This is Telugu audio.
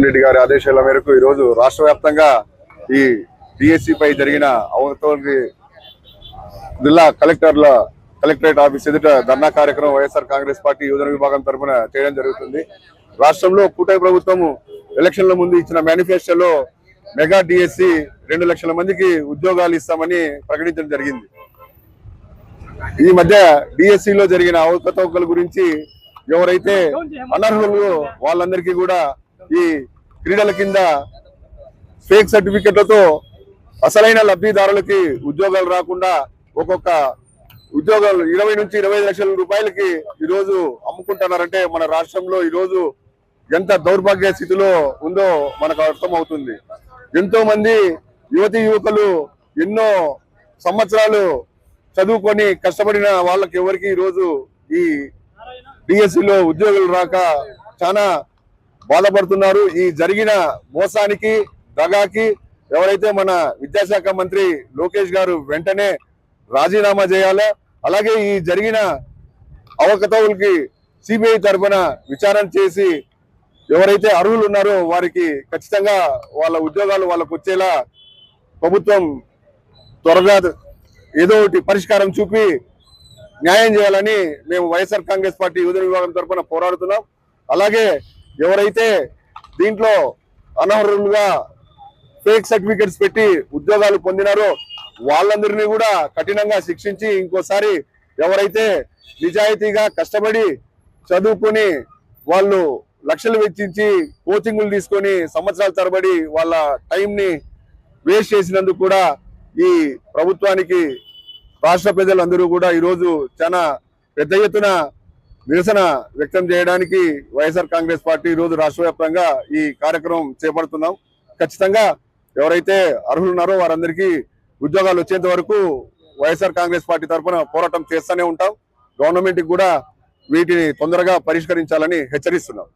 రెడ్డి గారి ఆదేశాల మేరకు ఈ రోజు రాష్ట్ర వ్యాప్తంగా ఈ డిఎస్సి పై జరిగిన అవకతవకలకి జిల్లా కలెక్టరేట్ ఆఫీస్ ఎదుట ధర్నా కార్యక్రమం వైఎస్ఆర్ కాంగ్రెస్ పార్టీ యువజన విభాగం తరఫున చేయడం జరుగుతుంది. రాష్ట్రంలో కూటమి ప్రభుత్వం ఎలక్షన్ల ముందు ఇచ్చిన మేనిఫెస్టోలో మెగా డిఎస్సి 2 లక్షల మందికి ఉద్యోగాలు ఇస్తామని ప్రకటించడం జరిగింది. ఈ మధ్య డిఎస్సిలో జరిగిన అవకతవకల గురించి ఎవరైతే అనర్హులు వాళ్ళందరికీ కూడా ఈ క్రీడల కింద ఫేక్ సర్టిఫికెట్లతో అసలైన లబ్ధిదారులకి ఉద్యోగాలు రాకుండా ఒక్కొక్క ఉద్యోగాలు 20 నుంచి 25 లక్షల రూపాయలకి ఈరోజు అమ్ముకుంటున్నారంటే మన రాష్ట్రంలో ఈరోజు ఎంత దౌర్భాగ్య స్థితిలో ఉందో మనకు అర్థమవుతుంది. ఎంతో మంది యువతీ యువకులు ఎన్నో సంవత్సరాలు చదువుకొని కష్టపడిన వాళ్ళకి ఎవరికి ఈరోజు ఈ డిఎస్సిలో ఉద్యోగులు రాక చాలా బాధపడుతున్నారు. ఈ జరిగిన మోసానికి దగాకి ఎవరైతే మన విద్యాశాఖ మంత్రి లోకేష్ గారు వెంటనే రాజీనామా చేయాలి. అలాగే ఈ జరిగిన అవకతవకలకి సిబిఐ తరఫున విచారణ చేసి ఎవరైతే అర్హులు ఉన్నారో వారికి ఖచ్చితంగా వాళ్ళ ఉద్యోగాలు వాళ్ళకు వచ్చేలా ప్రభుత్వం త్వరగా ఏదో ఒకటి పరిష్కారం చూపి న్యాయం చేయాలని మేము వైఎస్ఆర్ కాంగ్రెస్ పార్టీ యువజన విభాగం తరఫున పోరాడుతున్నాం. అలాగే ఎవరైతే దీంట్లో అనర్హులుగా ఫేక్ సర్టిఫికెట్స్ పెట్టి ఉద్యోగాలు పొందినారో వాళ్ళందరినీ కూడా కఠినంగా శిక్షించి ఇంకోసారి ఎవరైతే నిజాయితీగా కష్టపడి చదువుకొని వాళ్ళు లక్షలు వెచ్చించి కోచింగ్లు తీసుకొని సంవత్సరాల తరబడి వాళ్ళ టైంని వేస్ట్ చేసినందుకు కూడా ఈ ప్రభుత్వానికి రాష్ట్ర ప్రజలందరూ కూడా ఈరోజు చాలా పెద్ద ఎత్తున నిరసన వ్యక్తం చేయడానికి వైఎస్ఆర్ కాంగ్రెస్ పార్టీ ఈరోజు రాష్ట్ర వ్యాప్తంగా ఈ కార్యక్రమం చేపడుతున్నాం. ఖచ్చితంగా ఎవరైతే అర్హులు ఉన్నారో వారందరికీ ఉద్యోగాలు వచ్చేంత వరకు వైఎస్ఆర్ కాంగ్రెస్ పార్టీ తరఫున పోరాటం చేస్తూనే ఉంటాం. గవర్నమెంట్ కూడా వీటిని తొందరగా పరిష్కరించాలని హెచ్చరిస్తున్నాం.